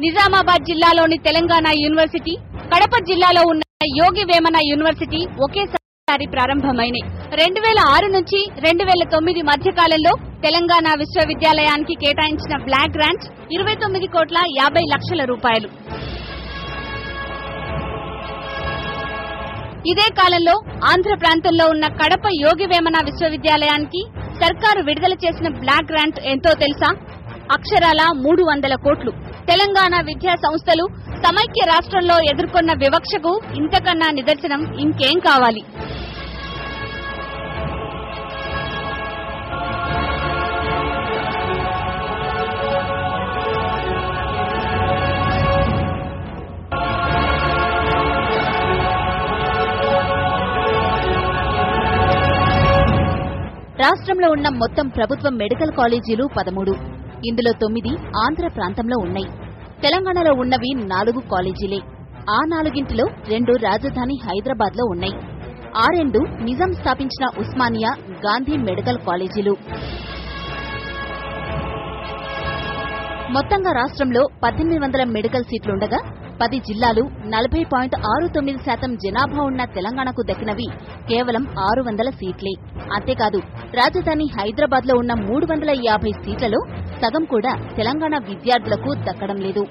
నిజామాబాద్ జిల్లాలోని తెలంగాణ యూనివర్సిటీ, కడప జిల్లాలో ఉన్న యోగి వేమన యూనివర్సిటీ ఒకేసారి ప్రారంభమైనాయి. 2006 నుంచి 2009 మధ్యకాలంలో తెలంగాణ విశ్వవిద్యాలయానికి కేటాయించిన బ్లాక్ గ్రాంట్ 29,50,00,000 రూపాయలు. ఇదే కాలంలో ఆంధ్ర ప్రాంతంలో ఉన్న కడప యోగి వేమన విశ్వవిద్యాలయానికి సర్కారు విడుదల చేసిన బ్లాక్ గ్రాంట్ ఎంతో తెలుసా? అక్షరాల 300 కోట్లు. తెలంగాణ విద్యా సంస్థలు సమైక్య రాష్ట్రంలో ఎదుర్కొన్న వివక్షకు ఇంతకన్నా నిదర్శనం ఇంకేం కావాలి? రాష్ట్రంలో ఉన్న మొత్తం ప్రభుత్వ మెడికల్ కాలేజీలు 13. ఇందులో 9 ఆంధ్ర ప్రాంతంలో ఉన్నాయి. తెలంగాణలో ఉన్నవి 4 కాలేజీలే. ఆ 4గింటిలో 2 రాజధాని హైదరాబాద్ లో ఉన్నాయి. ఆ 2 నిజాం స్థాపించిన ఉస్మానియా, గాంధీ మెడికల్ కాలేజీలు. మొత్తంగా రాష్ట్రంలో 1800 మెడికల్ సీట్లుండగా 10 జిల్లాలు 40.69% జనాభా ఉన్న తెలంగాణకు దక్కినవి కేవలం 600 సీట్లే. అంతేకాదు, రాజధాని హైదరాబాద్ లో ఉన్న 350 సీట్లలో సగం కూడా తెలంగాణ విద్యార్థులకు దక్కడం లేదు.